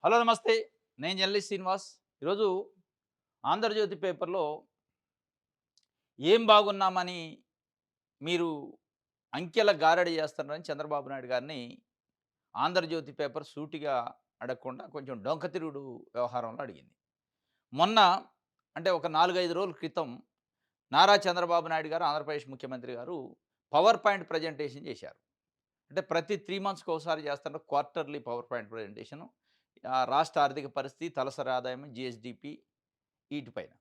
Hello నమస్తే. నేను journalist Srinivas. ఈరోజు 'ఆంధ్రజ్యోతి' పేపర్‌లో ఏం బాగున్నామని మీరు అంకెల గారడీ చేస్తున్నారని చంద్రబాబు నాయుడు గారిని 'ఆంధ్రజ్యోతి' పేపర్ సూటిగా అడగకుండా కొంచెం డొంక తిరుగుడు వ్యవహారంలో అడిగింది. మొన్న అంటే ఒక 4, 5 రోజుల క్రితం నారా చంద్రబాబు నాయుడు గారు ఆంధ్రప్రదేశ్ ముఖ్యమంత్రి గారు పవర్ పాయింట్ ప్రజెంటేషన్ చేశారు. అంటే ప్రతి 3 మంత్స్‌కి ఒకసారి చేస్తున్న క్వార్టర్లీ పవర్ పాయింట్ ప్రజెంటేషను. రాష్ట్ర ఆర్థిక పరిస్థితి, తలసరి ఆదాయం, జీఎస్‌డీపీ ఈటిపైన.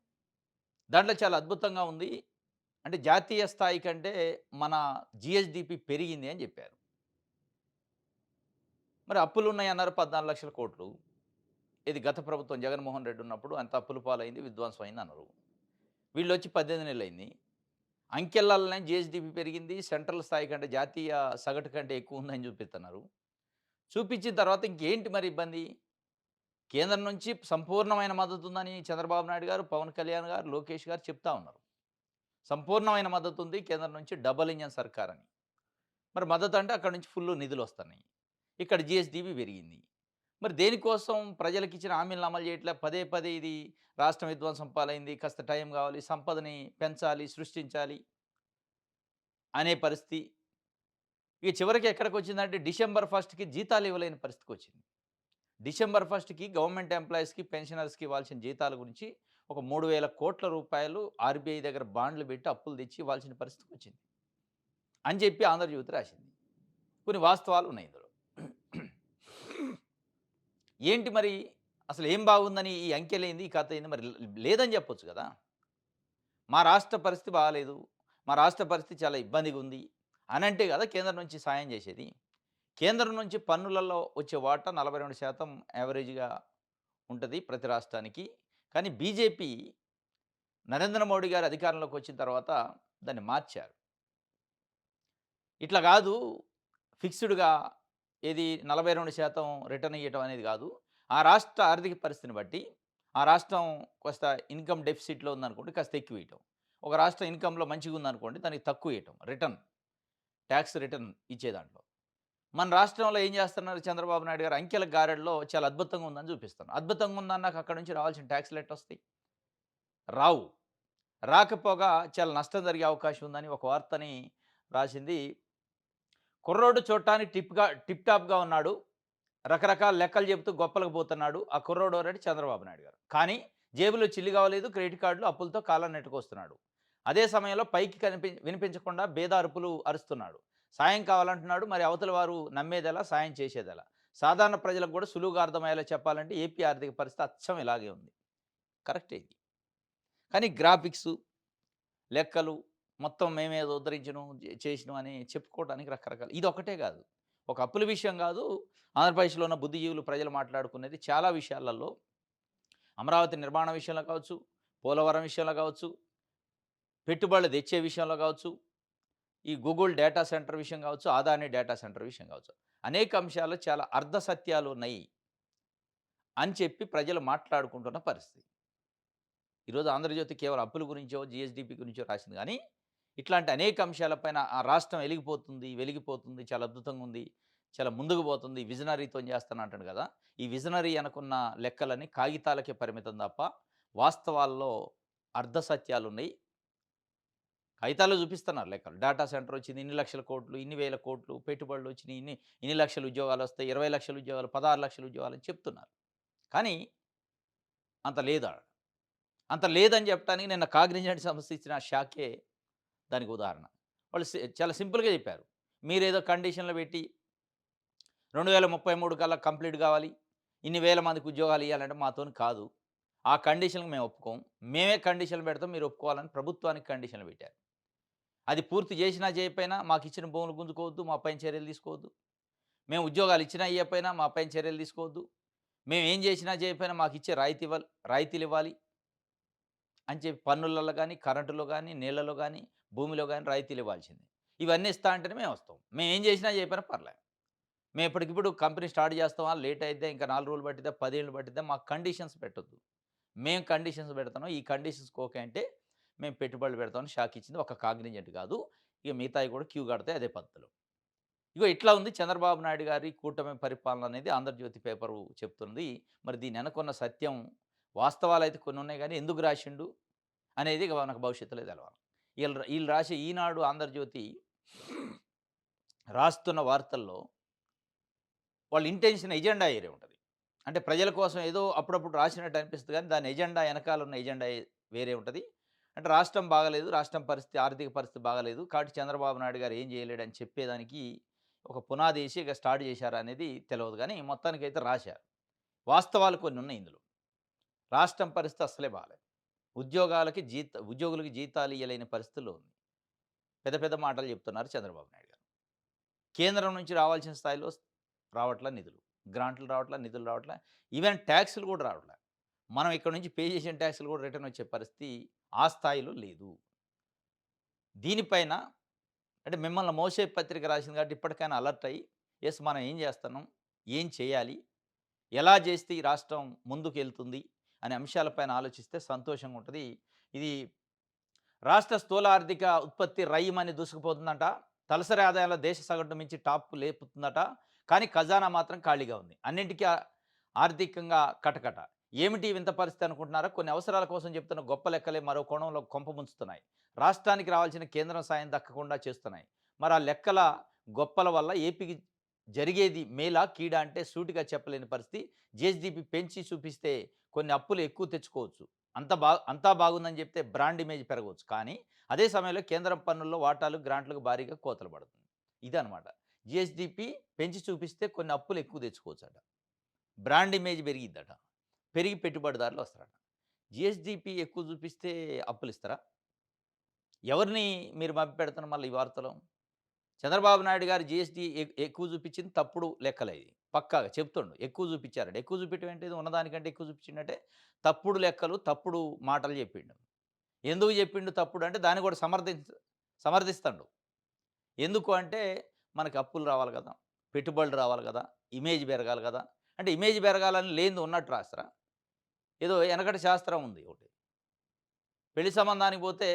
దాంట్లో చాలా అద్భుతంగా ఉంది. అంటే జాతీయ స్థాయి కంటే మన జీఎస్‌డీపీ పెరిగింది అని జెప్పారు. మరి అప్పులున్నాయన్నారు 14,00,000 కోట్లు. ఇది గత ప్రభుత్వం జగన్మోహన్ రెడ్డి ఉన్నప్పుడు అంత అప్పుల పాలైంది, విధ్వంసం అయిందన్నారు. వీళ్ళొచ్చి 18 నెలలైంది. అంకెలనే జీఎస్‌డీపీ పెరిగింది. సెంట్రల్ స్థాయి కంటే జాతీయ సగటు కంటే ఎక్కువుందని చూపిస్తున్నారు. చూపించిన తర్వాత ఇంకేంటి మరి ఇబ్బంది? కేంద్రం నుంచి సంపూర్ణమైన మద్దతుందని చంద్రబాబు నాయుడు గారు, పవన్ కళ్యాణ్ గారు, లోకేష్ గారు చెప్తా ఉన్నారు. సంపూర్ణమైన మద్దతుంది కేంద్రం నుంచి డబుల్ ఇంజిన్ సర్కారని. మరి మద్దతంటే అక్కడి నుంచి ఫుల్లు నిధులొస్తున్నాయి. ఇక్కడ జీఎస్‌డీపీ పెరిగింది. మరి దేనికోసం ప్రజలకిచ్చిన హామీలను అమలు చేయట్లే. పదే పదే ఇది రాష్ట్రం విధ్వంసం పాలైంది. కాస్త టైం కావాలి. సంపదని పెంచాలి, సృష్టించాలి అనే పరిస్థితి. ఇక చివరికి ఎక్కడికొచ్చిందంటే డిసెంబర్ 1కి జీతాలు ఇవ్వలేని పరిస్థితికొచ్చింది. డిసెంబర్ 1కి గవర్నమెంట్ ఎంప్లాయీస్‌కి, పెన్షనర్స్‌కి ఇవ్వాల్సిన జీతాల గురించి ఒక 3,000,00,00,000 ఆర్‌బీఐ దగ్గర బాండ్లు పెట్టి అప్పులు తెచ్చి ఇవ్వాల్సిన పరిస్థితికొచ్చింది అని చెప్పి ఆంధ్రజ్యోతి రాసింది. కొన్ని వాస్తవాలు ఉన్నాయి ఇందులో. ఏంటి మరి అసలు ఏం బాగుందని ఈ అంకెలేంది, ఈ కథ ఏంది మరి లేదని చెప్పొచ్చు కదా! మా రాష్ట్ర పరిస్థితి బాగాలేదు. మా రాష్ట్ర పరిస్థితి చాలా ఇబ్బందిగా ఉంది అనంటే కదా కేంద్రం నుంచి సాయం చేసేది. కేంద్రం నుంచి పన్నులలో వచ్చే వాటా 42% యావరేజ్‌గా ఉంటది ప్రతి రాష్ట్రానికి. కానీ బీజేపీ నరేంద్ర మోడీ గారు అధికారంలోకి వచ్చిన తర్వాత దాన్ని మార్చారు. ఇట్లా గాదు. ఫిక్స్‌డ్‌గా ఏది 42% రిటర్న్ ఇయ్యటం అనేది గాదు. ఆ రాష్ట్ర ఆర్థిక పరిస్థితిని బట్టి, ఆ రాష్ట్రం కాస్త ఇన్‌కమ్ డెఫిసిట్‌లో ఉందనుకోండి కాస్త ఎక్కువియటం. ఒక రాష్ట్రం ఇన్‌కమ్‌లో మంచిగుందనుకోండి దానికి తక్కువియటం. టాక్స్ రిటర్న్ ఇచ్చే దాంట్లో. మన రాష్ట్రంలో ఏం చేస్తున్నారు చంద్రబాబు నాయుడు గారు అంకెల గారడిలో చాలా అద్భుతంగా ఉందని చూపిస్తున్నారు. అద్భుతంగా ఉందన్నాక అక్కడి నుంచి రావాల్సిన టాక్స్‌లు ఎట్టొస్తాయి? రావు. రాకపోగా చాలా నష్టం జరిగే అవకాశం ఉందని ఒక వార్తని రాసింది. కుర్రోడు చూడటానికి టిప్ టాప్‌గా ఉన్నాడు. రకరకాల లెక్కలు చెప్తూ గొప్పలకు పోతున్నాడు. ఆ కుర్రోడు ఎవరంటే చంద్రబాబు నాయుడు గారు. కానీ జేబులో చిల్లి కావలేదు. క్రెడిట్ కార్డ్‌లు అప్పులతో కాలం నెట్టుకొస్తున్నాడు. అదే సమయంలో పైకి వినిపించకుండా బేద అరుపులు అరుస్తున్నాడు. సాయం కావాలంటున్నాడు. మరి అవతల వారు నమ్మేదెలా? సాయం చేసేదెలా? సాధారణ ప్రజలకు కూడా సులువుగా అర్థమయ్యేలా చెప్పాలంటే ఏపీ ఆర్థిక పరిస్థితి అచ్చం ఇలాగే ఉంది. కరెక్టే ఇది. కానీ గ్రాఫిక్సు, లెక్కలు మొత్తం మేమేదో ఉద్ధరించినాం, చేసినాం అని చెప్పుకోవడానికి రకరకాల ఇదొక్కటే కాదు. ఒక అప్పుల విషయం కాదు. ఆంధ్రప్రదేశ్‌లో ఉన్న బుద్ధిజీవులు ప్రజలు మాట్లాడుకునేది చాలా విషయాలలో అమరావతి నిర్మాణం విషయంలో కావచ్చు, పోలవరం విషయంలో కావచ్చు, పెట్టుబడులు తెచ్చే విషయంలో కావచ్చు, ఈ గూగుల్ డేటా సెంటర్ విషయం కావచ్చు, అదాని డేటా సెంటర్ విషయం కావచ్చు. అనేక అంశాల్లో చాలా అర్ధ సత్యాలున్నాయి అని చెప్పి ప్రజలు మాట్లాడుకుంటున్న పరిస్థితి. ఈరోజు ఆంధ్రజ్యోతి కేవలం అప్పుల గురించో, జీఎస్‌డీపీ గురించో రాసింది గానీ, ఇట్లాంటి అనేక అంశాలపైన ఆ రాష్ట్రం వెలిగిపోతుంది, చాలా అద్భుతంగా ఉంది, చాలా ముందుకు పోతుంది, విజనరీతోని చేస్తాను అంటాడు గదా! ఈ విజనరీ అనుకున్న లెక్కలన్నీ కాగితాలకే పరిమితం తప్ప, వాస్తవాల్లో అర్ధ సత్యాలున్నాయి. కాగితాల్లో చూపిస్తున్నారు లెక్కలు. డేటా సెంటర్ వచ్చింది, ఇన్ని లక్షల కోట్లు, ఇన్ని వేల కోట్లు పెట్టుబడులొచ్చినియి, ఇన్ని లక్షల ఉద్యోగాలొస్తాయి, 20,00,000 ఉద్యోగాలు, 16,00,000 ఉద్యోగాలు అని చెప్తున్నారు. కానీ అంత లేదాడ. అంత లేదని చెప్పడానికి నిన్న కాగ్నిజెంట్ సంస్థ ఇచ్చిన షాకే దానికి ఉదాహరణ. వాళ్ళు చాలా సింపుల్‌గా చెప్పారు. మీరేదో కండిషన్‌లు పెట్టి 2033 కల్లా కంప్లీట్ కావాలి. ఇన్ని వేల మందికి ఉద్యోగాలు ఇయ్యాలంటే మాతోని కాదు. ఆ కండిషన్‌కి మేము ఒప్పుకోం. మేమే కండిషన్‌లు పెడతాం మీరు ఒప్పుకోవాలని ప్రభుత్వానికి కండిషన్‌లు పెట్టారు. అది పూర్తి చేసినా చేయకపోయినా మాకిచ్చిన భూములు గుంజుకోవద్దు. మా పైన చర్యలు తీసుకోవద్దు. మేము ఉద్యోగాలు ఇచ్చినా ఇయ్యకపోయినా మా పైన చర్యలు తీసుకోవద్దు. మేము ఏం చేసినా చేయకపోయినా మాకిచ్చే రాయితీలివ్వాలి. అని చెప్పి పన్నులలో గాని, కరెంటులో గాని, నీళ్లలో గాని, భూమిలో గాని రాయితీలు ఇవ్వాల్సిందే. ఇవన్నీ ఇస్తా అంటేనే మేమొస్తాం. మేమేం చేసినా చేయకపోయినా పర్లే. మేము ఇప్పటికిప్పుడు కంపెనీ స్టార్ట్ చేస్తామా? లేట్ అయిద్దా? ఇంకా 4 రోజులు పట్టిద్దా? 10 ఏళ్ళు పట్టిద్దా? మాకు కండిషన్స్ పెట్టొద్దు. మేము కండిషన్స్ పెడతాము. ఈ కండిషన్స్‌కి ఓకే అంటే మేము పెట్టుబడులు పెడతామని షాక్ ఇచ్చింది. ఒక కాగ్నిజెంట్ కాదు. ఇక మిగతాయి కూడా క్యూ కడతాయి అదే పద్ధతిలో. ఇగో ఇట్లా ఉంది చంద్రబాబు నాయుడు గారి కూటమి పరిపాలన అనేది 'ఆంధ్రజ్యోతి' పేపరు చెప్తుంది. మరి దీని వెనకున్న సత్యం వాస్తవాలైతే కొన్ని ఉన్నాయి గానీ, ఎందుకు రాశిండు అనేది ఇగ మనకు భవిష్యత్తులో తెలవాలి. ఈళ్ళు రాసే 'ఈనాడు', 'ఆంధ్రజ్యోతి' రాస్తున్న వార్తల్లో వాళ్ళ ఇంటెన్షన్ ఎజెండా ఏరే ఉంటది. అంటే ప్రజల కోసం ఏదో అప్పుడప్పుడు రాసినట్టు అనిపిస్తది గానీ, దాని ఎజెండా ఎనకాల ఉన్న ఎజెండా వేరే ఉంటది. అంటే రాష్ట్రం బాగాలేదు, రాష్ట్రం పరిస్థితి ఆర్థిక పరిస్థితి బాగాలేదు. కాబట్టి చంద్రబాబు నాయుడు గారు ఏం చేయలేడని చెప్పేదానికి ఒక పునాదేసి ఇక స్టార్ట్ చేశారా అనేది తెలవదు గానీ, మొత్తానికైతే రాశారు. వాస్తవాలు కొన్ని ఉన్నాయి ఇందులో. రాష్ట్రం పరిస్థితి అస్సలే బాలేదు. ఉద్యోగులకి జీతాలు ఇయ్యలేని పరిస్థితిలో ఉంది. పెద్ద పెద్ద మాటలు చెప్తున్నారు చంద్రబాబు నాయుడు గారు. కేంద్రం నుంచి రావాల్సిన స్థాయిలో రావట్ల నిధులు. గ్రాంట్లు రావట్ల, నిధులు రావట్ల. ఈవెన్ ట్యాక్స్‌లు కూడా రావట్ల. మనం ఇక్కడ నుంచి పే చేసిన ట్యాక్స్‌లు కూడా రిటర్న్ వచ్చే పరిస్థితి ఆ స్థాయిలో లేదు. దీనిపైన అంటే మిమ్మల్ని మోసే పత్రిక రాసింది కాబట్టి ఇప్పటికైనా అలర్ట్ అయ్యి, యెస్ మనం ఏం చేస్తున్నాం? ఏం చేయాలి? ఎలా చేస్తే ఈ రాష్ట్రం ముందుకెళ్తుంది? అనే అంశాలపైన ఆలోచిస్తే సంతోషంగా ఉంటది. ఇది రాష్ట్ర స్థూల ఆర్థిక ఉత్పత్తి రయ్యిమని దూసుకుపోతుందంట. తలసరి ఆదాయంలో దేశ సగటును మించి టాప్‌కు లేపుతుందట. కానీ ఖజానా మాత్రం ఖాళీగా ఉంది. అన్నింటికి ఆర్థికంగా కటకట. ఏమిటి ఈ వింత పరిస్థితి అనుకుంటున్నారా? కొన్ని అవసరాల కోసం చెప్తున్న గొప్ప లెక్కలే మరో కోణంలో కొంప ముంచుతున్నాయి. రాష్ట్రానికి రావాల్సిన కేంద్రం సాయం దక్కకుండా చేస్తున్నాయి. మరి ఆ లెక్కల గొప్పల వల్ల ఏపీకి జరిగేది మేలా? కీడా? అంటే సూటిగా చెప్పలేని పరిస్థితి. జీఎస్‌డీపీ పెంచి చూపిస్తే కొన్ని అప్పులు ఎక్కువ తెచ్చుకోవచ్చు. అంతా బాగుందని చెప్తే బ్రాండ్ ఇమేజ్ పెరగవచ్చు. కానీ అదే సమయంలో కేంద్రం పన్నుల్లో వాటాలు, గ్రాంట్‌లకు భారీగా కోతలు పడుతుంది. ఇదనమాట. జీఎస్‌డీపీ పెంచి చూపిస్తే కొన్ని అప్పులు ఎక్కువ తెచ్చుకోవచ్చట. Brand image పెరిగిద్దట. పెరిగి పెట్టుబడిదారులు వస్తారట. జీఎస్‌డీపీ ఎక్కువ చూపిస్తే అప్పులిస్తారా? ఎవరిని మీరు మభ్యపెడుతున్నారు మళ్ళీ ఈ వార్తలో? చంద్రబాబు నాయుడు గారు జీఎస్టీ ఎక్కువ చూపించింది తప్పుడు లెక్కలే ఇది. పక్కాగా చెప్తుండు. ఎక్కువ చూపించారట. ఎక్కువ చూపించడం ఏంటిది? ఉన్నదానికంటే ఎక్కువ చూపించిండంటే తప్పుడు లెక్కలు, తప్పుడు మాటలు చెప్పిండు. ఎందుకు చెప్పిండు తప్పుడు అంటే దాన్ని కూడా సమర్థిస్తాండు. ఎందుకు అంటే మనకు అప్పులు రావాలి కదా! పెట్టుబడులు రావాలి కదా! ఇమేజ్ పెరగాలి కదా! అంటే ఇమేజ్ పెరగాలని లేనిది ఉన్నట్టు రాస్తారా? ఏదో ఎనకటి శాస్త్రం ఉంది ఒకటి. పెళ్లి సంబంధానికి పోతే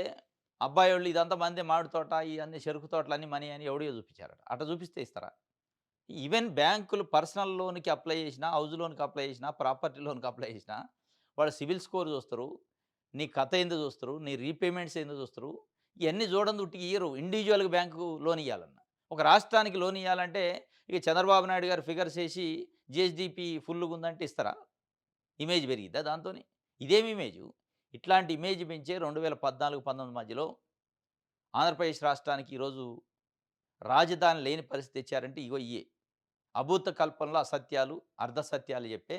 అబ్బాయోళ్ళు ఇదంతా మందే మామిడి తోట, ఇయన్నీ చెరుకు తోటలన్నీ మనీ అని ఎవడియో చూపించారట. అట్లా చూపిస్తే ఇస్తారా? ఈవెన్ బ్యాంకులు పర్సనల్ లోన్‌కి అప్లై చేసినా, హౌస్ లోన్‌కి అప్లై చేసినా, ప్రాపర్టీ లోన్‌కి అప్లై చేసినా, వాళ్ళ సిబిల్ స్కోర్ చూస్తరు. నీ కథ ఏందో చూస్తరు. నీ రీపేమెంట్స్ ఏందో చూస్తరు. ఇయన్నీ చూడంది ఉట్టిగా ఇయ్యరు. ఇండివిడ్యువల్‌గా బ్యాంకు లోన్ ఇయ్యాలన్న. ఒక రాష్ట్రానికి లోన్ ఇయ్యాలంటే ఇక చంద్రబాబు నాయుడు గారు ఫిగర్స్ ఏసి జీఎస్‌డీపీ ఫుల్లుగుందంటే ఇస్తారా? ఇమేజ్ పెరిగిద్దా దాంతోని? ఇదేమి ఇమేజు? ఇట్లాంటి ఇమేజ్ పెంచే 2014, 19 మధ్యలో ఆంధ్రప్రదేశ్ రాష్ట్రానికి ఈరోజు రాజధాని లేని పరిస్థితి తెచ్చారంటే ఇగో ఇయ్యే. అభూత కల్పనలో అసత్యాలు, అర్ధ సత్యాలు చెప్పే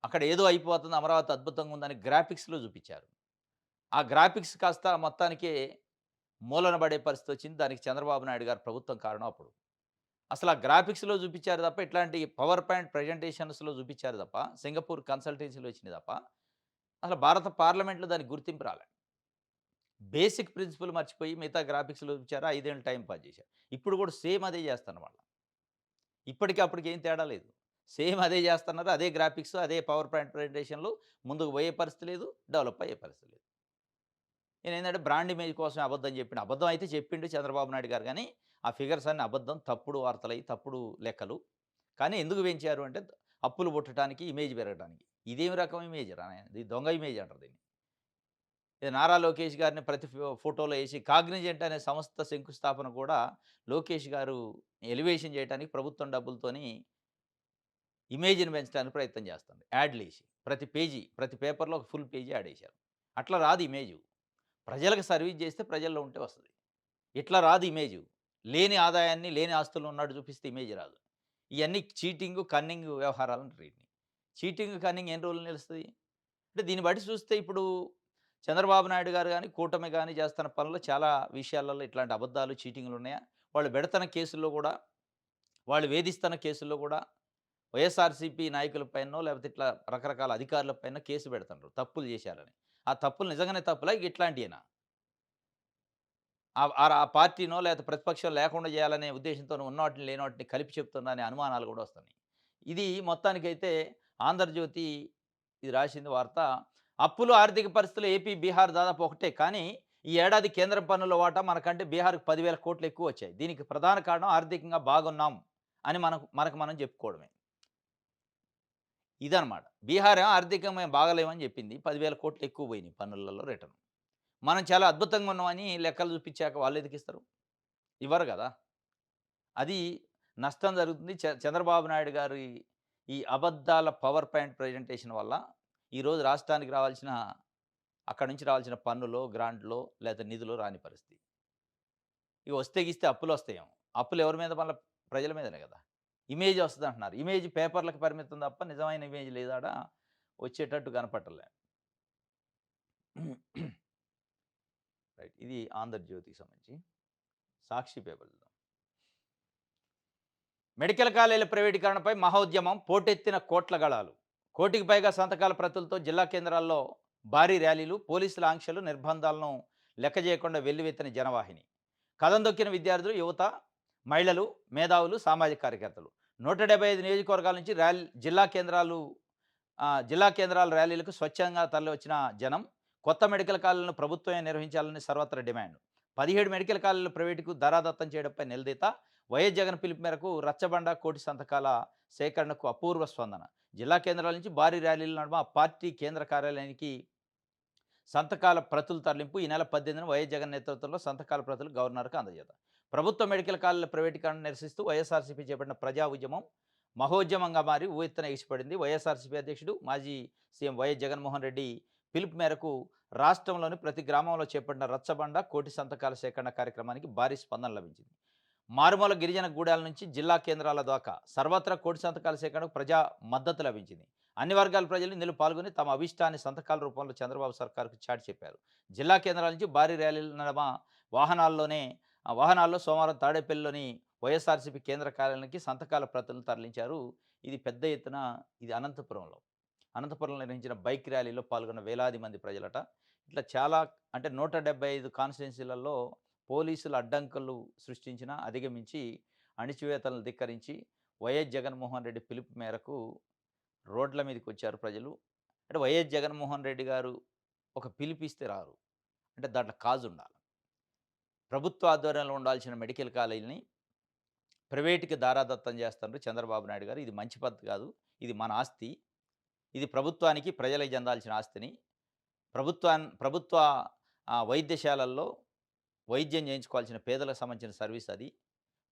అక్కడ ఏదో అయిపోతుంది అమరావతి అద్భుతంగా ఉందని గ్రాఫిక్స్‌లో చూపించారు. ఆ గ్రాఫిక్స్ కాస్త మొత్తానికే మూలన పడే పరిస్థితి వచ్చింది. దానికి చంద్రబాబు నాయుడు గారి ప్రభుత్వం కారణం అప్పుడు. అసలు ఆ గ్రాఫిక్స్‌లో చూపించారు తప్ప ఇట్లాంటి పవర్ పాయింట్ ప్రెజెంటేషన్స్‌లో చూపించారు తప్ప, సింగపూర్ కన్సల్టెన్సీలో వచ్చింది తప్ప, అసలు భారత పార్లమెంట్‌లో దానికి గుర్తింపు రాలే. బేసిక్ ప్రిన్సిపల్ మర్చిపోయి మిగతా గ్రాఫిక్స్‌లో చూపించారు. 5 ఏళ్ళు టైమ్ పాస్ చేశారు. ఇప్పుడు కూడా సేమ్ అదే చేస్తున్నారు వాళ్ళు. ఇప్పటికి అప్పటికి ఏం తేడా లేదు. సేమ్ అదే చేస్తున్నారు. అదే గ్రాఫిక్స్, అదే పవర్ పాయింట్ ప్రజెంటేషన్‌లు ముందుకు పోయే పరిస్థితి లేదు. డెవలప్ అయ్యే పరిస్థితి లేదు. నేనేందంటే బ్రాండ్ ఇమేజ్ కోసమే అబద్ధం చెప్పిండు. అబద్ధం అయితే చెప్పిండు చంద్రబాబు నాయుడు గారు గానీ, ఆ ఫిగర్స్ అన్నీ అబద్ధం, తప్పుడు వార్తలయి, తప్పుడు లెక్కలు. కానీ ఎందుకు పెంచారు అంటే అప్పులు పుట్టటానికి, ఇమేజ్ పెరగడానికి. ఇదేమి రకం ఇమేజ్ రా నాయన! ఇది దొంగ ఇమేజ్ అంటారు దీన్ని. ఇది నారా లోకేష్ గారిని ప్రతి ఫోటోలో ఏసి కాగ్నిజెంట్ అనే సంస్థ శంకుస్థాపన కూడా లోకేష్ గారు ఎలివేషన్ చేయటానికి ప్రభుత్వం డబ్బులతోని ఇమేజ్‌ని పెంచడానికి ప్రయత్నం చేస్తుంది. యాడ్‌లేసి. ప్రతి పేజీ, ప్రతి పేపర్‌లో ఒక ఫుల్ పేజీ యాడేశారు. అట్లా రాదు ఇమేజు. ప్రజలకు సర్వీస్ చేస్తే ప్రజల్లో ఉంటే వస్తది. ఇట్లా రాదు ఇమేజు. లేని ఆదాయాన్ని, లేని ఆస్తులు ఉన్నట్టు చూపిస్తే ఇమేజ్ రాదు. ఇయన్నీ చీటింగు, కన్నింగ్ వ్యవహారాలంటారు వీటిని. చీటింగ్, కన్నింగ్ ఎన్ని రోజులు నిలుస్తది? అంటే దీన్ని బట్టి చూస్తే ఇప్పుడు చంద్రబాబు నాయుడు గారు గాని, కూటమి గాని చేస్తున్న పనులు చాలా విషయాలలో ఇట్లాంటి అబద్ధాలు, చీటింగులున్నాయా? వాళ్ళు పెడుతున్న కేసుల్లో గూడా, వాళ్ళు వేధిస్తున్న కేసుల్లో గూడా వైఎస్ఆర్‌సీపీ నాయకుల పైనో, లేకపోతే ఇట్లా రకరకాల అధికారుల పైన కేసు పెడుతుండ్రు. తప్పులు చేశారని. ఆ తప్పులు నిజంగానే తప్పులా? ఇట్లాంటియేనా? ఆ పార్టీనో లేకపోతే ప్రతిపక్షం లేకుండా చేయాలనే ఉద్దేశ్యంతోనో ఉన్నవాటిని, లేనివాటిని కలిపి చెప్తుందా అనే అనుమానాలు కూడా వస్తున్నాయి. ఇది మొత్తానికైతే 'ఆంధ్రజ్యోతి' ఇది రాసింది వార్త. అప్పులు, ఆర్థిక పరిస్థితులు ఏపీ, బీహార్ దాదాపు ఒకటే. కానీ ఈ ఏడాది కేంద్రం పన్నుల వాటా మనకంటే బీహార్‌కి 10,000 కోట్లు ఎక్కువొచ్చాయి. దీనికి ప్రధాన కారణం ఆర్థికంగా బాగున్నాం అని మనకు మనం చెప్పుకోవడమే. ఇదనమాట. బీహార్ ఏమో ఆర్థికంగా మేము బాగాలేమని చెప్పింది. 10,000 కోట్లు ఎక్కువ పోయినాయి పన్నులలో రిటర్న్. మనం చాలా అద్భుతంగా ఉన్నామని లెక్కలు చూపించాక వాళ్ళెందుకిస్తారు? ఇవ్వరు గదా! అది నష్టం జరుగుతుంది. చంద్రబాబు నాయుడు గారి ఈ అబద్దాల పవర్ పాయింట్ ప్రజెంటేషన్ వల్ల ఈరోజు రాష్ట్రానికి రావాల్సిన అక్కడి నుంచి రావాల్సిన పన్నులో, గ్రాంట్‌లో లేతే నిధులో రాని పరిస్థితి. ఇక వస్తే గిస్తే అప్పులొస్తాయేమో. అప్పులు ఎవరి మీద మళ్ళా ప్రజల మీదనే గదా! ఇమేజ్ వస్తదంటున్నారు. ఇమేజ్ పేపర్‌లకి పరిమితం తప్ప నిజమైన ఇమేజ్ లేదాడ వచ్చేటట్టు కనపడటంలే. రైట్. ఇది 'ఆంధ్రజ్యోతి'కి సంబంధించి. 'సాక్షి' పేపర్ చూద్దాం. మెడికల్ కాలేజీల ప్రైవేటీకరణపై మహోద్యమం పోటెత్తిన కోట్ల గళాలు. కోటికి పైగా సంతకాల ప్రతులతో జిల్లా కేంద్రాల్లో భారీ ర్యాలీలు, పోలీసుల ఆంక్షలు, నిర్బంధాలను లెక్క చేయకుండా వెల్లువెత్తిన జనవాహిని. కదం దొక్కిన విద్యార్థులు, యువత, మహిళలు, మేధావులు, సామాజిక కార్యకర్తలు. 175 నియోజకవర్గాల నుంచి జిల్లా కేంద్రాల ర్యాలీలకు స్వచ్ఛంగా తరలివచ్చిన జనం. కొత్త మెడికల్ కాలేజీలను ప్రభుత్వమే నిర్వహించాలని సర్వత్రా డిమాండ్. 17 మెడికల్ కాలేజీలు ప్రైవేటుకు ధరాదత్తం చేయడంపై నిలదీత. వైఎస్ జగన్ పిలుపు మేరకు రచ్చబండ, కోటి సంతకాల సేకరణకు అపూర్వ స్పందన. జిల్లా కేంద్రాల నుంచి భారీ ర్యాలీల నడుమ పార్టీ కేంద్ర కార్యాలయానికి సంతకాల ప్రతులు తరలింపు. ఈ నెల 18న వైఎస్ జగన్ నేతృత్వంలో సంతకాల ప్రతులు గవర్నర్కు అందజేత. ప్రభుత్వ మెడికల్ కాలేజీల ప్రైవేటీకరణ నిరసిస్తూ వైఎస్ఆర్సీపీ చేపట్టిన ప్రజా ఉద్యమం మహోద్యమంగా మారి ఊవెత్తున ఎగిసిపడింది. వైఎస్ఆర్సీపీ అధ్యక్షుడు మాజీ సీఎం వైఎస్ జగన్మోహన్ రెడ్డి పిలుపు మేరకు రాష్ట్రంలోని ప్రతి గ్రామంలో చేపట్టిన రచ్చబండ, కోటి సంతకాల సేకరణ కార్యక్రమానికి భారీ స్పందన లభించింది. మారుమూల గిరిజన గూడాల నుంచి జిల్లా కేంద్రాల దాకా సర్వత్రా కోటి సంతకాల సేకరణకు ప్రజా మద్దతు లభించింది. అన్ని వర్గాల ప్రజలు ఇందులో పాల్గొని తమ అభిష్టాన్ని సంతకాల రూపంలో చంద్రబాబు సర్కార్కు చాటి చెప్పారు. జిల్లా కేంద్రాల నుంచి భారీ ర్యాలీల నడమ వాహనాల్లో సోమవారం తాడేపల్లిలోని వైఎస్ఆర్సీపీ కేంద్ర కార్యాలయానికి సంతకాల ప్రతులను తరలించారు. ఇది పెద్ద ఎత్తున ఇది అనంతపురంలో నిర్వహించిన బైక్ ర్యాలీలో పాల్గొన్న వేలాది మంది ప్రజలట. ఇట్లా చాలా అంటే 175 కాన్స్టిట్యున్సీలలో పోలీసులు అడ్డంకులు సృష్టించినా అధిగమించి అణిచివేతలను ధిక్కరించి వైఎస్ జగన్మోహన్ రెడ్డి పిలుపు మేరకు రోడ్ల మీదకొచ్చారు ప్రజలు. అంటే వైఎస్ జగన్మోహన్ రెడ్డి గారు ఒక పిలుపిస్తే రారు. అంటే దాంట్లో కాజుండాలి. ప్రభుత్వ ఆధ్వర్యంలో ఉండాల్సిన మెడికల్ కాలేజీని ప్రైవేట్‌కి దారాదత్తం చేస్తున్నారు చంద్రబాబు నాయుడు గారు. ఇది మంచి పద్ధతి కాదు. ఇది మన ఆస్తి. ఇది ప్రభుత్వానికి ప్రజలకు చెందాల్సిన ఆస్తిని ప్రభుత్వ వైద్యశాలల్లో వైద్యం చేయించుకోవాల్సిన పేదలకు సంబంధించిన సర్వీస్ అది.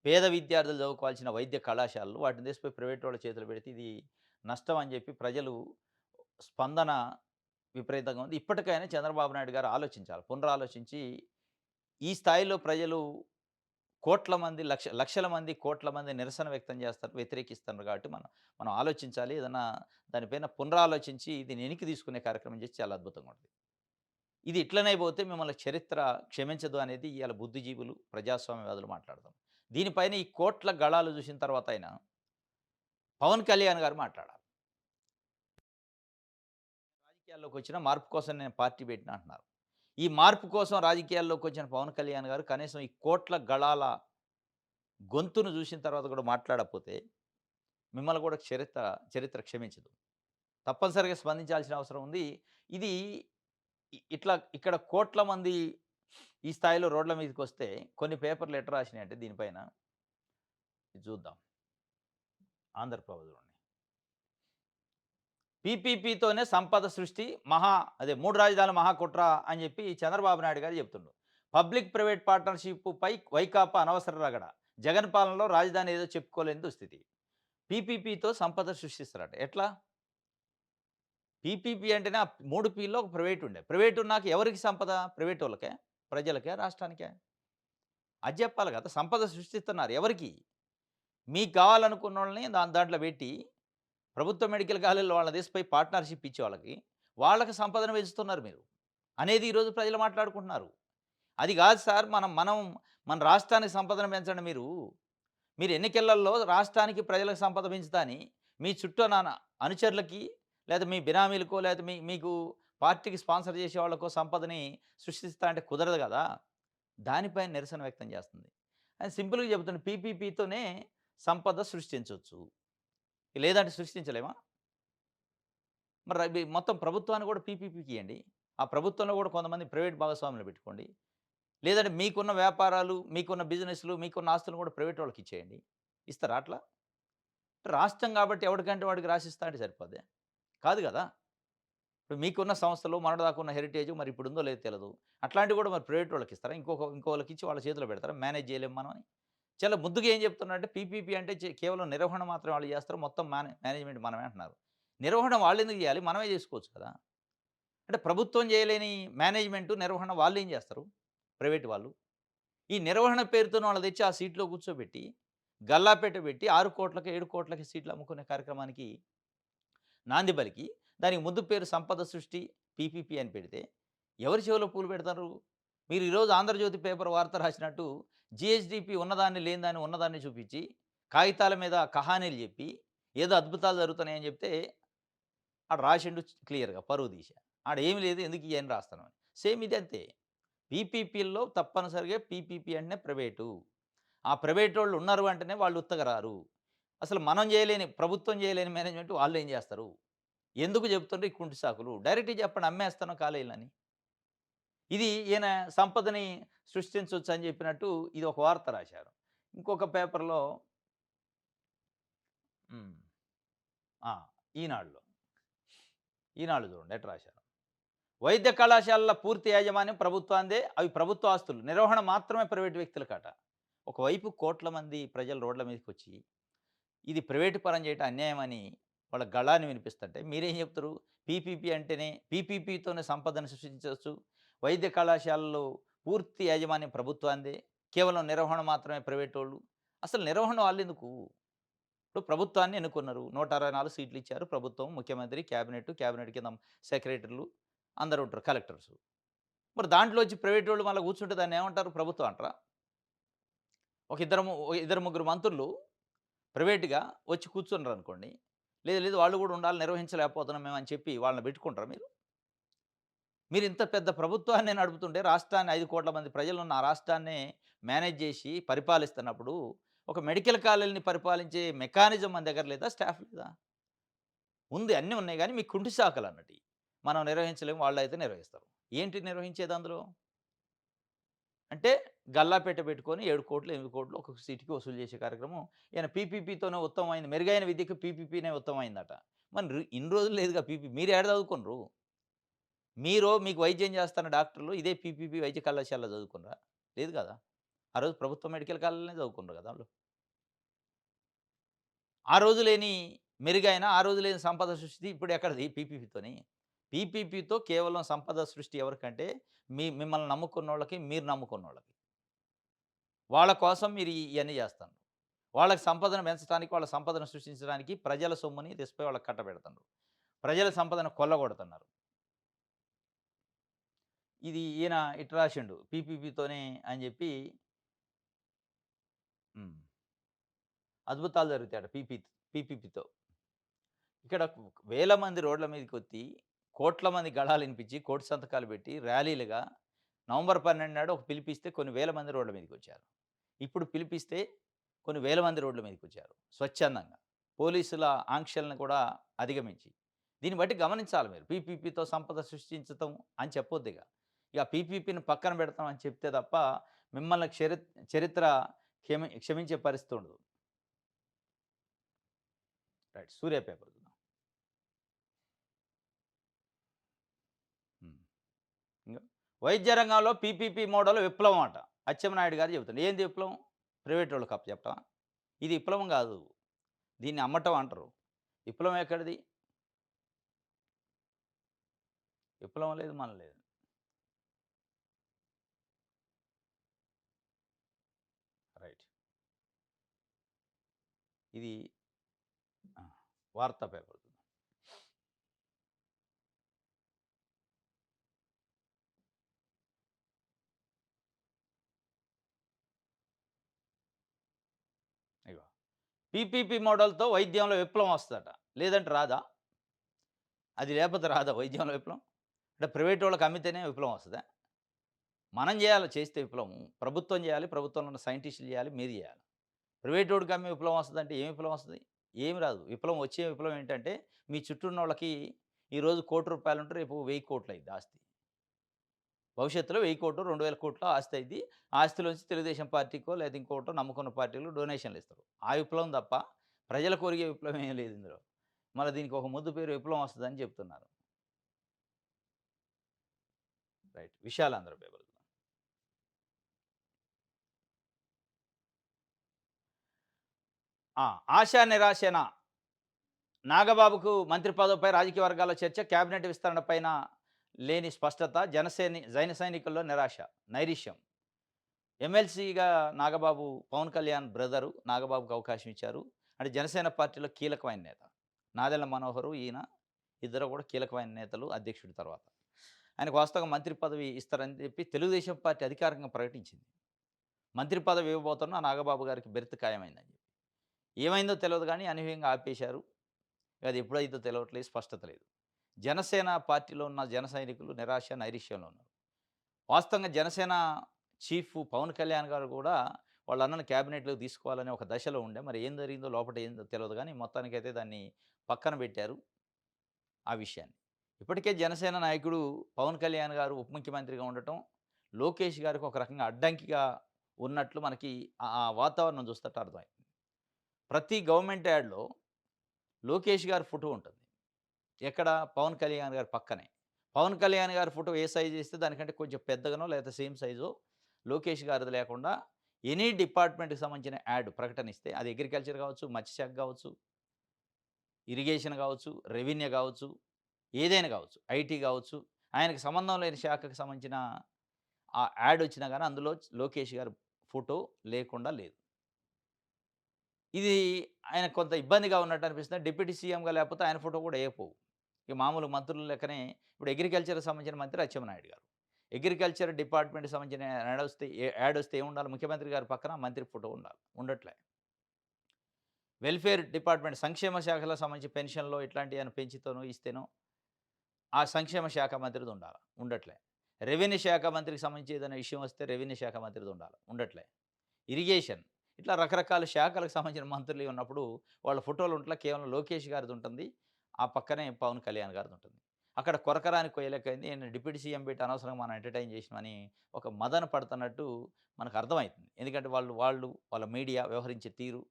పేద విద్యార్థులు చదువుకోవాల్సిన వైద్య కళాశాలలు వాటిని తీసిపోయి ప్రైవేట్ వాళ్ళ చేతులు పెడితే ఇది నష్టం అని చెప్పి ప్రజలు స్పందన విపరీతంగా ఉంది. ఇప్పటికైనా చంద్రబాబు నాయుడు గారు ఆలోచించాలి. పునరాలోచించి ఈ స్థాయిలో ప్రజలు కోట్ల మంది, లక్షల మంది, కోట్ల మంది నిరసన వ్యక్తం చేస్తారు, వ్యతిరేకిస్తున్నారు కాబట్టి మనం ఆలోచించాలి. ఏదన్నా దానిపైన పునరాలోచించి దీన్ని వెనక్కి తీసుకునే కార్యక్రమం చేస్తే చాలా అద్భుతంగా ఉంటుంది. ఇది ఇట్లనే పోతే మిమ్మల్ని చరిత్ర క్షమించదు అనేది ఇవాళ బుద్ధిజీవులు, ప్రజాస్వామ్యవాదులు మాట్లాడతాం. దీనిపైన ఈ కోట్ల గళాలు చూసిన తర్వాత అయినా పవన్ కళ్యాణ్ గారు మాట్లాడాలి. రాజకీయాల్లోకి వచ్చిన మార్పు కోసం నేను పార్టీ పెట్టిన అంటున్నారు. ఈ మార్పు కోసం రాజకీయాల్లోకి వచ్చిన పవన్ కళ్యాణ్ గారు కనీసం ఈ కోట్ల గళాల గొంతును చూసిన తర్వాత కూడా మాట్లాడకపోతే మిమ్మల్ని కూడా చరిత్ర క్షమించదు. తప్పనిసరిగా స్పందించాల్సిన అవసరం ఉంది. ఇది ఇక్కడ కోట్ల మంది ఈ స్థాయిలో రోడ్ల మీదకొస్తే కొన్ని పేపర్లు ఎట్లా రాసినాయంటే దీనిపైన ఇది చూద్దాం. ఆంధ్రప్రభలోని పీపీపీతోనే సంపద సృష్టి అదే 3 రాజధానుల మహాకుట్ర అని చెప్పి చంద్రబాబు నాయుడు గారు చెప్తుండ్రు. పబ్లిక్ ప్రైవేట్ పార్ట్నర్‌షిప్‌పై వైకాపా అనవసర రగడ. జగన్ పాలనలో రాజధాని ఏదో చెప్పుకోలేని దుస్థితి. పీపీపీతో సంపద సృష్టిస్తారట. ఎట్లా? పీపీపీ అంటేనే ఆ 3 పీల్లో ఒక ప్రైవేట్ ఉండే. ప్రైవేట్ ఉన్నాక ఎవరికి సంపద? ప్రైవేటోళ్ళకే? ప్రజలకే? రాష్ట్రానికే? అది చెప్పాలి కదా! సంపద సృష్టిస్తున్నారు ఎవరికి? మీకు కావాలనుకున్నోళ్ళని దాంట్లో పెట్టి ప్రభుత్వ మెడికల్ కాలేజీలో వాళ్ళని తీసిపోయి పార్ట్నర్‌షిప్ ఇచ్చే వాళ్ళకి సంపదను పెంచుతున్నారు మీరు. అనేది ఈరోజు ప్రజలు మాట్లాడుకుంటున్నారు. అది కాదు సార్ మనం మన రాష్ట్రానికి సంపదను పెంచండి మీరు. మీరు ఎన్నికలలో రాష్ట్రానికి ప్రజలకు సంపద పెంచుతా అని మీ చుట్టూ అనుచరులకి లేదా మీ బినామీలకో లేదా మీకు పార్టీకి స్పాన్సర్ చేసే వాళ్ళకో సంపదని సృష్టిస్తా అంటే కుదరదు కదా! దానిపైన నిరసన వ్యక్తం చేస్తుంది. అది సింపుల్‌గా చెబుతున్నా పీపీపీతోనే సంపద సృష్టించొచ్చు. లేదంటే సృష్టించలేమా? మరి మొత్తం ప్రభుత్వాన్ని కూడా పీపీపీకి ఇయ్యండి. ఆ ప్రభుత్వంలో కూడా కొంతమంది ప్రైవేట్ భాగస్వాములు పెట్టుకోండి. లేదంటే మీకున్న వ్యాపారాలు, మీకున్న బిజినెస్‌లు, మీకున్న ఆస్తులను కూడా ప్రైవేట్ వాళ్ళకిచ్చేయండి. ఇస్తారా అట్లా? రాష్ట్రం కాబట్టి ఎవడికంటే వాడికి రాసిస్తా అంటే సరిపోద్దా? కాదు గదా! ఇప్పుడు మీకున్న సంస్థలు మొన్నటిదాకా ఉన్న హెరిటేజ్ మరి ఇప్పుడుందో లేదో తెలదు. అట్లాంటివి కూడా మరి ప్రైవేట్ వాళ్ళకిస్తారా? ఇంకోళ్ళకిచ్చి వాళ్ళ చేతిలో పెడతారా? మేనేజ్ చేయలేము మనం అని. చాలా ముద్దుగా ఏం చెప్తున్నారంటే పీపీపీ అంటే కేవలం నిర్వహణ మాత్రమే వాళ్ళు చేస్తారు. మొత్తం మేనేజ్‌మెంట్ మనమే అంటున్నారు. నిర్వహణ వాళ్ళెందుకు చేయాలి? మనమే చేసుకోవచ్చు కదా! అంటే ప్రభుత్వం చేయలేని మేనేజ్‌మెంటు, నిర్వహణ వాళ్ళేం చేస్తారు? ప్రైవేట్ వాళ్ళు. ఈ నిర్వహణ పేరుతోని వాళ్ళని తెచ్చి ఆ సీట్‌లో కూర్చోబెట్టి, గల్లాపెట్ట పెట్టి 6,00,00,000, 7,00,00,000 సీట్లు అమ్ముకునే కార్యక్రమానికి నాంది పలికి, దానికి ముందు పేరు సంపద సృష్టి పీపీపీ అని పెడితే, ఎవరి చెవిలో పూలు పెడతారు? మీరు ఈరోజు 'ఆంధ్రజ్యోతి' పేపర్ వార్త రాసినట్టు జీఎస్‌డీపీ ఉన్నదాన్ని, లేనిదాన్ని ఉన్నదాన్ని చూపించి, కాగితాల మీద కహానీలు చెప్పి, ఏదో అద్భుతాలు జరుగుతున్నాయని చెప్తే, ఆడు రాసిండు క్లియర్‌గా పరువు తీశా. ఆడేమి లేదు ఎందుకు ఇయన్నీ రాస్తున్నావు అని. సేమ్ ఇది అంతే. పీపీపీల్లో తప్పనిసరిగా పీపీపీ అంటేనే ప్రైవేటు. ఆ ప్రైవేటోళ్ళు ఉన్నారు అంటేనే వాళ్ళు ఉత్తగా రారు. అసలు మనం చేయలేని, ప్రభుత్వం చేయలేని మేనేజ్‌మెంట్ వాళ్ళేం చేస్తారు? ఎందుకు చెప్తుండ్రు ఈ కుంటి సాకులు? డైరెక్ట్‌గా చెప్పండి అమ్మేస్తున్నాం కాలేజీలని. ఇది ఈయన సంపదని సృష్టించొచ్చని చెప్పినట్టు ఇది ఒక వార్త రాశారు. ఇంకొక పేపర్‌లో హ్మ్. ఆ! ఈనాడులో. ఈనాడు చూడండి ఎట్ట రాశారు. వైద్య కళాశాలల పూర్తి యాజమాన్యం ప్రభుత్వానిదే. అవి ప్రభుత్వ ఆస్తులు. నిర్వహణ మాత్రమే ప్రైవేట్ వ్యక్తులకట. ఒకవైపు కోట్ల మంది ప్రజలు రోడ్ల మీదకొచ్చి ఇది ప్రైవేటు పరం చేయటం అన్యాయమని వాళ్ళ గళాన్ని వినిపిస్తుంటే మీరేం చెప్తారు? పీపీపీ అంటేనే పీపీపీతోనే సంపదను సృష్టించవచ్చు. వైద్య కళాశాలలు పూర్తి యాజమాన్యం ప్రభుత్వానిదే. కేవలం నిర్వహణ మాత్రమే ప్రైవేటోళ్ళు. అసలు నిర్వహణ వాళ్ళెందుకు? ఇప్పుడు ప్రభుత్వాన్ని ఎన్నుకున్నారు. 164 సీట్లు ఇచ్చారు. ప్రభుత్వం, ముఖ్యమంత్రి, క్యాబినెట్, క్యాబినెట్ కింద సెక్రటరీలు అందరూ ఉంటారు. కలెక్టర్స్. మరి దాంట్లోంచి ప్రైవేటోళ్ళు మళ్ళా కూర్చుంటే దాన్నేమంటారు? ప్రభుత్వం అంటారా? ఇద్దరు ముగ్గురు మంత్రులు ప్రైవేట్‌గా వచ్చి కూర్చున్నారనుకోండి. లేదు, లేదు వాళ్ళు గూడా ఉండాలి నిర్వహించలేకపోతున్నాం మేము అని చెప్పి వాళ్ళని పెట్టుకుంటారా మీరు? మీరింత పెద్ద ప్రభుత్వాన్నే నడుపుతుంటే రాష్ట్రాన్ని 5,00,00,000 మంది ప్రజలున్న ఆ రాష్ట్రాన్నే మేనేజ్ జేసి పరిపాలిస్తున్నప్పుడు, ఒక మెడికల్ కాలేజ్‌ని పరిపాలించే మెకానిజం మన దగ్గర లేదా? స్టాఫ్ లేదా? ఉంది అన్నీ ఉన్నాయి గానీ మీకు కుంటి సాకులన్నటియి. మనం నిర్వహించలేము వాళ్ళైతే నిర్వహిస్తారు. ఏంటి నిర్వహించేది అందులో? అంటే గల్లాపెట్ట పెట్టుకొని 7,00,00,000, 8,00,00,000 ఒక్కొక్క సీట్‌కి వసూలు చేసే కార్యక్రమం. ఈయన పీపీపీతోనే ఉత్తమమైంది. మెరుగైన విద్యకు పీపీపీనే ఉత్తమమైందట. మరి ఇన్ని రోజులు లేదుగా మీరు ఏడ చదువుకున్నారు? మీకు వైద్యం చేస్తున్న డాక్టర్లు ఇదే పీపీపీ వైద్య కళాశాలలో చదువుకున్నారా? లేదు కదా! ఆ రోజు ప్రభుత్వ మెడికల్ కాలేజ్‌లోనే చదువుకున్నారు కదా! ఆళ్ళు. ఆ రోజు లేని మెరుగైన, ఆ రోజు లేని సంపద సృష్టి ఇప్పుడు ఎక్కడిది పీపీపీతోని? పీపీపీతో కేవలం సంపద సృష్టి ఎవరికంటే మిమ్మల్ని నమ్ముకున్నోళ్ళకి, మీరు నమ్ముకున్నోళ్ళకి. వాళ్ళ కోసం మీరు ఇయన్నీ జేస్తన్నారు. వాళ్ళకి సంపదను పెంచడానికి, వాళ్ళ సంపదను సృష్టించడానికి ప్రజల సొమ్ముని తీసుకుపోయి వాళ్ళకి కట్టబెడుతున్నారు. ప్రజల సంపదను కొల్లగొడుతున్నారు. ఇది ఈయన ఇట్ట రాసిండు పీపీపీతోనే అని జెప్పి హ్మ్. అద్భుతాలు జరుగుతాయట పీపీపీతో. ఇక్కడ వేల మంది రోడ్ల మీదకొచ్చి, కోట్ల మంది గళాలినిపించి, కోటి సంతకాలు పెట్టి, ర్యాలీలుగా నవంబర్ 12 నాడు ఒక పిలిపిస్తే కొన్ని వేల మంది రోడ్ల మీదకొచ్చారు. ఇప్పుడు పిలిపిస్తే కొన్ని వేల మంది రోడ్ల మీదకొచ్చారు స్వచ్ఛందంగా. పోలీసుల ఆంక్షలను కూడా అధిగమించి. దీన్ని బట్టి గమనించాలి మీరు. పీపీపీతో సంపద సృష్టించటం అని చెప్పొద్దిగ. ఇక పీపీపీని పక్కన పెడతాం అని చెప్తే తప్ప మిమ్మల్ని చరిత్ర క్షమించే పరిస్థితి ఉండదు. రైట్. సూర్య పేపర్ చూద్దాం. హ్మ్. ఇంగ వైద్య రంగంలో పీపీపీ మోడల్ విప్లవం అట. అచ్చెన్నాయుడు గారు చెబుతున్నారు. ఏంది విప్లవం? ప్రైవేటోళ్ళకి అప్పచెప్పటమా? ఇది విప్లవం గాదు. దీన్ని అమ్మటం అంటరు. విప్లవం ఎక్కడిది? విప్లవం లేదు, మన లేదు. రైట్. ఇది ఆ! వార్తా పేపర్. ఇగో పీపీపీ మోడల్‌తో వైద్యంలో విప్లవం వస్తదట. లేదంటే రాదా? అది లేపోతే రాదా వైద్యంలో విప్లవం? అంటే ప్రైవేటోళ్ళకి అమ్మితేనే విప్లవం వస్తదా? మనం జేయాలి చేస్తే విప్లవం. ప్రభుత్వం జేయాలి. ప్రభుత్వంలో ఉన్న సైంటిస్టులు జేయాలి. మీరు జేయాలి. ప్రైవేటోడికి అమ్మి విప్లవం వస్తదంటే ఏం విప్లవం వస్తది? ఏమి రాదు. వచ్చే విప్లవం ఏంటంటే మీ చుట్టూ ఉన్నోళ్ళకి ఈరోజు రూ. 1,00,00,000 ఉంటే రేపు 1000,00,00,000 అయింది ఆస్తి. భవిష్యత్తులో 1000,00,00,000, 2,000,00,00,000 ఆస్తి అయ్యిద్ది. ఆ ఆస్తిలోంచి తెలుగుదేశం పార్టీకో లేదా ఇంకోటో నమ్ముకున్న పార్టీలు డొనేషన్‌లు ఇస్తారు. ఆ విప్లవం తప్ప ప్రజల కోరికే విప్లవం ఏం లేదు ఇందులో. మళ్ళా దీనికి ఒక ముద్దు పేరు విప్లవం వస్తదని చెప్తున్నారు. రైట్. విశాలాంధ్ర పేపర్. ఆ! ఆశా నిరాశేన నాగబాబుకు మంత్రి పదవిపై రాజకీయ వర్గాల్లో చర్చ, కేబినెట్ విస్తరణ పైన లేని స్పష్టత, జన సైనికుల్లో నిరాశ, నైరిష్యం. ఎమ్మెల్సీగా నాగబాబు పవన్ కళ్యాణ్ బ్రదరు నాగబాబుకి అవకాశం ఇచ్చారు. అంటే జనసేన పార్టీలో కీలకమైన నేత. నాదెళ్ల మనోహరు ఈయన ఇద్దరు కూడా కీలకమైన నేతలు అధ్యక్షుడి తర్వాత. ఆయనకు వాస్తవంగా మంత్రి పదవి ఇస్తారని చెప్పి తెలుగుదేశం పార్టీ అధికారికంగా ప్రకటించింది. మంత్రి పదవి ఇవ్వబోతున్న నాగబాబు గారికి బెర్త్ ఖాయమైందని చెప్పి. ఏమైందో తెలవదు గానీ అనూహ్యంగా ఆపేశారు. అది ఎప్పుడైద్దో తెలవట్లేదు. స్పష్టత లేదు. జనసేన పార్టీలో ఉన్న జన సైనికులు నిరాశ, నైరిష్యంలో ఉన్నారు. వాస్తవంగా జనసేన చీఫ్ పవన్ కళ్యాణ్ గారు కూడా వాళ్ళ అన్నని క్యాబినెట్‌లోకి తీసుకోవాలనే ఒక దశలో ఉండే. మరి ఏం జరిగిందో లోపట ఏందో తెలవదు గానీ మొత్తానికైతే దాన్ని పక్కన పెట్టారు ఆ విషయాన్ని. ఇప్పటికే జనసేన నాయకుడు పవన్ కళ్యాణ్ గారు ఉప ముఖ్యమంత్రిగా ఉండటం, లోకేష్ గారికి ఒక రకంగా అడ్డంకిగా ఉన్నట్లు మనకి ఆ వాతావరణం చూస్తుంటే అర్థమైంది. ప్రతి గవర్నమెంట్ యాడ్‌లో లోకేష్ గారి ఫోటో ఉంటుంది. ఎక్కడ? పవన్ కళ్యాణ్ గారి పక్కనే. పవన్ కళ్యాణ్ గారి ఫోటో ఏ సైజ్ ఇస్తే దానికంటే కొంచెం పెద్దగానో లేకపోతే సేమ్ సైజో లోకేష్ గారిది లేకుండా ఎనీ డిపార్ట్మెంట్‌కి సంబంధించిన యాడ్ ప్రకటన ఇస్తే అది అగ్రికల్చర్ కావచ్చు, మత్స్యశాఖ కావచ్చు, ఇరిగేషన్ కావచ్చు, రెవెన్యూ కావచ్చు, ఏదైనా కావచ్చు, ఐటీ కావచ్చు, ఆయనకి సంబంధం లేని శాఖకు సంబంధించిన ఆ యాడ్ వచ్చినా గాని అందులో లోకేష్ గారి ఫోటో లేకుండా లేదు. ఇది ఆయనకు కొంత ఇబ్బందిగా ఉన్నట్టు అనిపిస్తుంది. డిప్యూటీ సీఎంగా లేకపోతే ఆయన ఫోటో కూడా ఏయకపోవు. ఇక మామూలు మంత్రుల లెక్కనే ఇప్పుడు అగ్రికల్చర్‌కి సంబంధించిన మంత్రి అచ్చెన్నాయుడు గారు. అగ్రికల్చర్ డిపార్ట్మెంట్‌కి సంబంధించిన యాడ్ వస్తే ఏముండాలి? ముఖ్యమంత్రి గారి పక్కన మంత్రి ఫోటో ఉండాలి. ఉండట్లే. వెల్ఫేర్ డిపార్ట్మెంట్ సంక్షేమ శాఖలకు సంబంధించి పెన్షన్‌లో ఇట్లాంటియేమైనా పెంచితేనో, ఇస్తేనో ఆ సంక్షేమ శాఖ మంత్రిది ఉండాల. ఉండట్లే. రెవెన్యూ శాఖ మంత్రికి సంబంధించి ఏదైనా విషయం వస్తే రెవెన్యూ శాఖ మంత్రిది ఉండాల. ఉండట్లే. ఇరిగేషన్ ఇట్లా రకరకాల శాఖలకు సంబంధించిన మంత్రులు ఉన్నప్పుడు వాళ్ళ ఫోటోలు ఉంట్ల కేవలం లోకేష్ గారిది ఉంటుంది. ఆ పక్కనే పవన్ కళ్యాణ్ గారిది ఉంటుంది. అక్కడ కొరకరాని కొయ్యలకైంది. ఈయన డిప్యూటీ సీఎం పెట్టి అనవసరంగా మనం ఎంటర్‌టైన్ చేసినామని ఒక మదన పడుతున్నట్టు మనకు అర్థమైతుంది. ఎందుకంటే వాళ్ళ మీడియా వ్యవహరించే తీరు,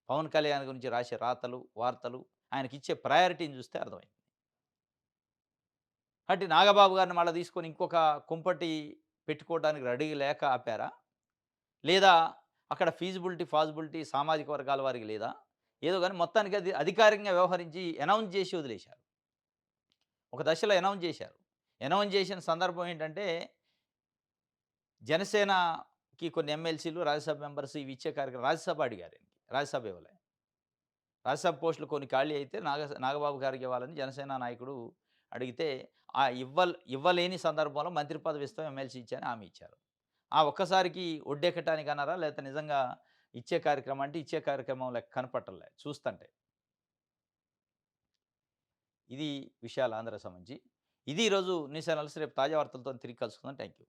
పవన్ కళ్యాణ్ గురించి రాసే రాతలు, వార్తలు, ఆయనకిచ్చే ప్రయారిటీని చూస్తే అర్థమైంది. కాబట్టి నాగబాబు గారిని మళ్ళా తీసుకొని ఇంకొక కుంపటి పెట్టుకోవడానికి రెడీ లేక ఆపారా? లేదా అక్కడ ఫాజిబిలిటీ సామాజిక వర్గాల వారికి లేదా? ఏదో గాని మొత్తానికి అది అధికారికంగా వ్యవహరించి అనౌన్స్ చేసి వదిలేశారు. ఒక దశలో అనౌన్స్ చేశారు. అనౌన్స్ చేసిన సందర్భం ఏంటంటే, జనసేనకి కొన్ని ఎమ్మెల్సీలు, రాజ్యసభ మెంబర్స్ ఇవి ఇచ్చే కార్యక్రమం రాజ్యసభ అడిగారు. ఈయనకి. రాజ్యసభ ఇవ్వలే. రాజ్యసభ పోస్టులు కొన్ని ఖాళీ అయితే నాగబాబు గారికి ఇవ్వాలని జనసేన నాయకుడు అడిగితే, ఇవ్వలేని సందర్భంలో మంత్రి పదవి ఇస్తాం, ఎమ్మెల్సీ ఇచ్చని హామీ ఇచ్చారు. ఆ ఒక్కసారికి ఒడ్డెక్కటానికి అన్నారా? లేకపోతే నిజంగా ఇచ్చే కార్యక్రమం అంటే ఇచ్చే కార్యక్రమం లెక్క కనపట్టలే చూస్తంటే. ఇది విషయాలు ఆంధ్రాకి సంబంధించి. ఇది ఈరోజు న్యూస్ అనాలిసిస్. రేపు తాజా వార్తలతో తిరిగి కలుసుకుందాం. Thank you.